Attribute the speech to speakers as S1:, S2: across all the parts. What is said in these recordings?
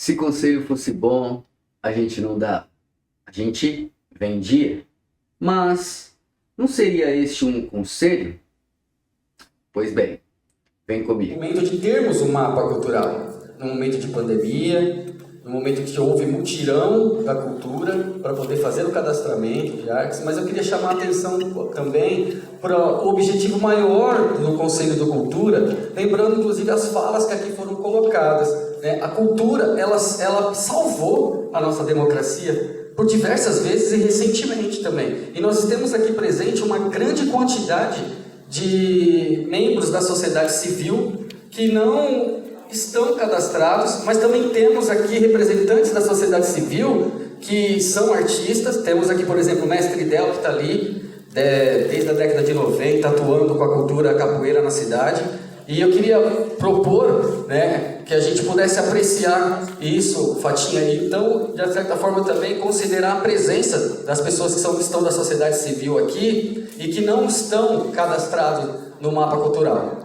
S1: Se conselho fosse bom, a gente não dá. A gente vendia. Mas não seria este um conselho? Pois bem, vem comigo.
S2: No momento de termos um mapa cultural, no momento de pandemia, no momento que houve mutirão da cultura para poder fazer o cadastramento de artes, mas eu queria chamar a atenção também para o objetivo maior do Conselho da Cultura, lembrando inclusive as falas que aqui foram colocadas, né? A cultura, ela salvou a nossa democracia por diversas vezes e recentemente também. E nós temos aqui presente uma grande quantidade de membros da sociedade civil que não estão cadastrados, mas também temos aqui representantes da sociedade civil que são artistas. Temos aqui, por exemplo, o Mestre Del, que está ali desde a década de 90, atuando com a cultura capoeira na cidade. E eu queria propor, né, que a gente pudesse apreciar isso, Fatinha, e então, de certa forma, também considerar a presença das pessoas que estão da sociedade civil aqui e que não estão cadastrados no mapa cultural.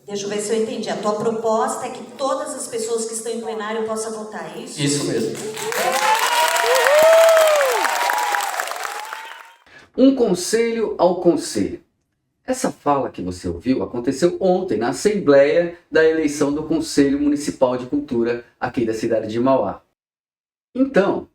S3: Deixa eu ver se eu entendi. A tua proposta é que todas as pessoas que estão em plenário possam votar, é isso?
S2: Isso mesmo.
S1: Um conselho ao conselho. Essa fala que você ouviu aconteceu ontem na Assembleia da eleição do Conselho Municipal de Cultura aqui da cidade de Mauá. Então,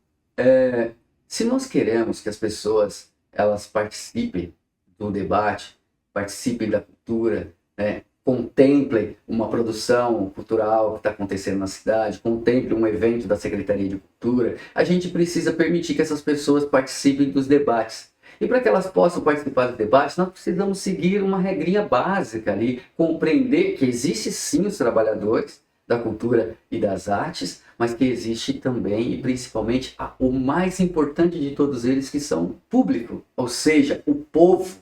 S1: se nós queremos que as pessoas elas participem do debate, participem da cultura, né, contemplem uma produção cultural que está acontecendo na cidade, contemplem um evento da Secretaria de Cultura, a gente precisa permitir que essas pessoas participem dos debates. E para que elas possam participar do debate, nós precisamos seguir uma regrinha básica ali, compreender que existe sim os trabalhadores da cultura e das artes, mas que existe também e principalmente o mais importante de todos eles, que são o público, ou seja, o povo,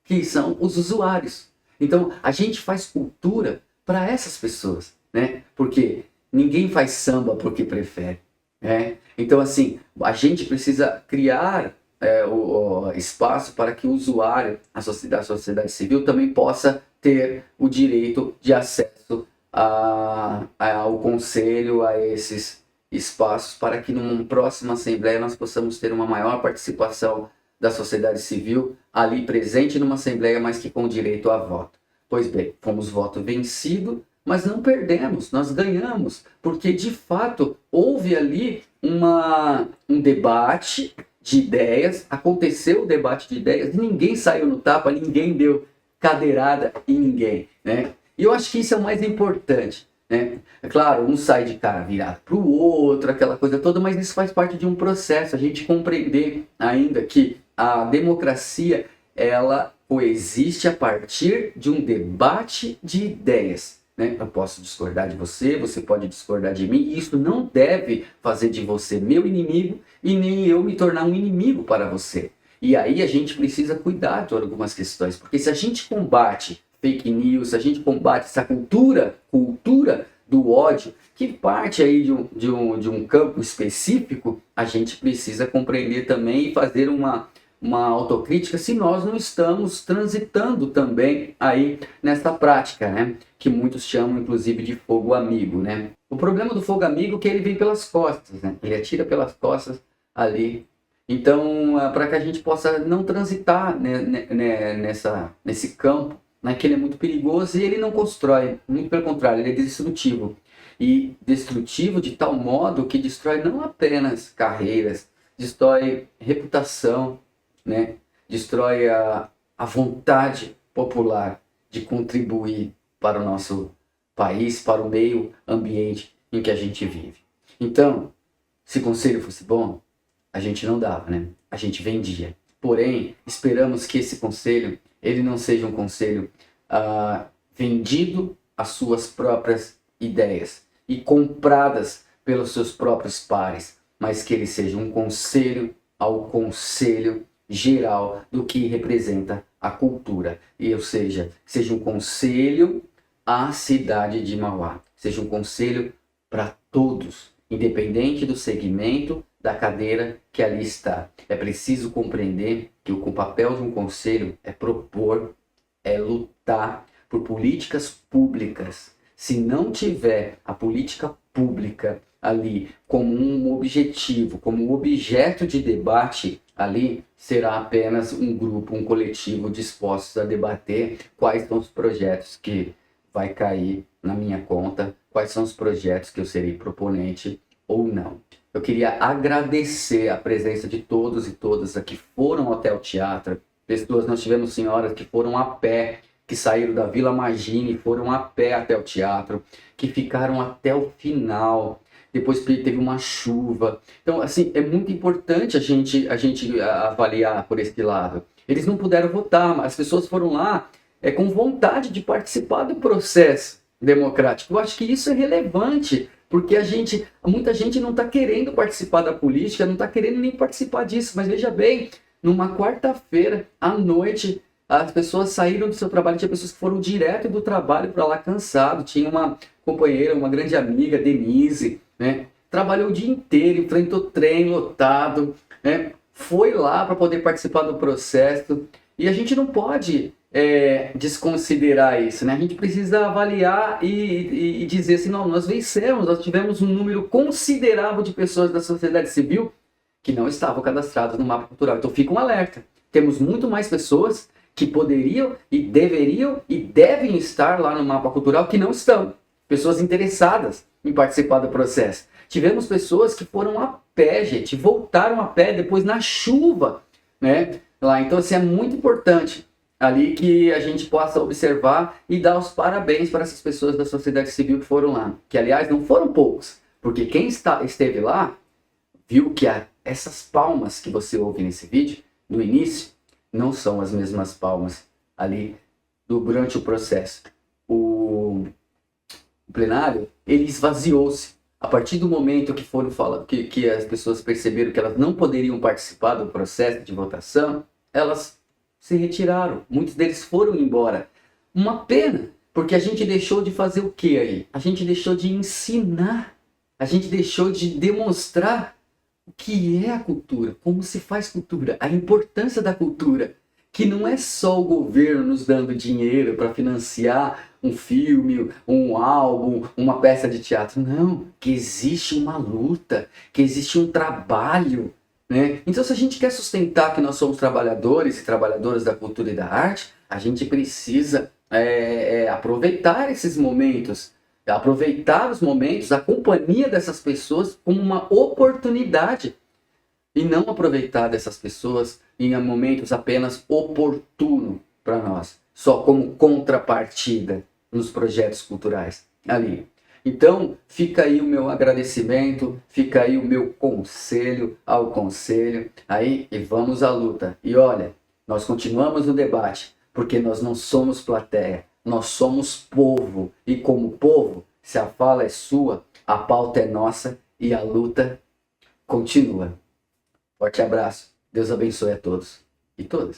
S1: que são os usuários. Então a gente faz cultura para essas pessoas, né? Porque ninguém faz samba porque prefere, né? Então assim, a gente precisa criar o espaço para que o usuário, a sociedade civil, também possa ter o direito de acesso ao conselho, a esses espaços, para que numa próxima assembleia nós possamos ter uma maior participação da sociedade civil ali presente numa assembleia, mas que com direito a voto. Pois bem, fomos voto vencido, mas não perdemos, nós ganhamos, porque de fato houve ali um debate de ideias, aconteceu o debate de ideias, ninguém saiu no tapa, ninguém deu cadeirada em ninguém, né? E eu acho que isso é o mais importante, né? É claro, um sai de cara virado para o outro, aquela coisa toda, mas isso faz parte de um processo, a gente compreender ainda que a democracia, ela coexiste a partir de um debate de ideias, né? Eu posso discordar de você, você pode discordar de mim, e isso não deve fazer de você meu inimigo e nem eu me tornar um inimigo para você. E aí a gente precisa cuidar de algumas questões, porque se a gente combate fake news, se a gente combate essa cultura do ódio, que parte aí de um campo específico, a gente precisa compreender também e fazer uma autocrítica se nós não estamos transitando também aí nessa prática, né? Que muitos chamam inclusive de fogo amigo, né? O problema do fogo amigo é que ele vem pelas costas, né? Ele atira pelas costas ali. Então, para que a gente possa não transitar, né, nesse campo, né, que ele é muito perigoso e ele não constrói, muito pelo contrário, ele é destrutivo. E destrutivo de tal modo que destrói não apenas carreiras, destrói reputação, né? Destrói a vontade popular de contribuir para o nosso país, para o meio ambiente em que a gente vive. Então, se conselho fosse bom, a gente não dava, né? A gente vendia. Porém, esperamos que esse conselho, ele não seja um conselho vendido às suas próprias ideias e compradas pelos seus próprios pares, mas que ele seja um conselho ao conselho geral do que representa a cultura, e ou seja um conselho à cidade de Mauá, seja um conselho para todos, independente do segmento da cadeira que ali está. É preciso compreender que o papel de um conselho é propor, é lutar por políticas públicas Se não tiver a política pública ali como um objetivo, como um objeto de debate ali, será apenas um grupo, um coletivo dispostos a debater quais são os projetos que vai cair na minha conta, quais são os projetos que eu serei proponente ou não. Eu queria agradecer a presença de todos e todas que foram até o teatro. Pessoas, nós tivemos senhoras que foram a pé, que saíram da Vila Magine, foram a pé até o teatro, que ficaram até o final. Depois teve uma chuva. Então, assim, é muito importante a gente avaliar por esse lado. Eles não puderam votar, mas as pessoas foram lá com vontade de participar do processo democrático. Eu acho que isso é relevante, porque muita gente não está querendo participar da política, não está querendo nem participar disso. Mas veja bem, numa quarta-feira à noite, as pessoas saíram do seu trabalho, tinha pessoas que foram direto do trabalho para lá cansado. Tinha uma companheira, uma grande amiga, Denise, né? Trabalhou o dia inteiro, enfrentou trem lotado, né? Foi lá para poder participar do processo. E a gente não pode desconsiderar isso, né? A gente precisa avaliar e dizer assim, não, nós vencemos, nós tivemos um número considerável de pessoas da sociedade civil que não estavam cadastradas no mapa cultural. Então fica um alerta. Temos muito mais pessoas que poderiam e deveriam e devem estar lá no mapa cultural que não estão. Pessoas interessadas em participar do processo. Tivemos pessoas que foram a pé, gente, voltaram a pé depois na chuva, né? Lá. Então, assim, é muito importante ali que a gente possa observar e dar os parabéns para essas pessoas da sociedade civil que foram lá. Que, aliás, não foram poucos, porque quem esteve lá viu que essas palmas que você ouve nesse vídeo, no início, não são as mesmas palmas ali durante o processo. O plenário, ele esvaziou-se. A partir do momento que foram falar, que as pessoas perceberam que elas não poderiam participar do processo de votação, elas se retiraram. Muitos deles foram embora. Uma pena, porque a gente deixou de fazer o que aí? A gente deixou de ensinar. A gente deixou de demonstrar o que é a cultura, como se faz cultura, a importância da cultura, que não é só o governo nos dando dinheiro para financiar um filme, um álbum, uma peça de teatro. Não, que existe uma luta, que existe um trabalho, né? Então, se a gente quer sustentar que nós somos trabalhadores e trabalhadoras da cultura e da arte, a gente precisa aproveitar esses momentos, aproveitar os momentos, a companhia dessas pessoas como uma oportunidade e não aproveitar dessas pessoas em momentos apenas oportunos para nós, só como contrapartida nos projetos culturais ali. Então, fica aí o meu agradecimento, fica aí o meu conselho ao conselho, aí e vamos à luta. E olha, nós continuamos no debate, porque nós não somos plateia, nós somos povo, e como povo, se a fala é sua, a pauta é nossa e a luta continua. Forte abraço, Deus abençoe a todos e todas.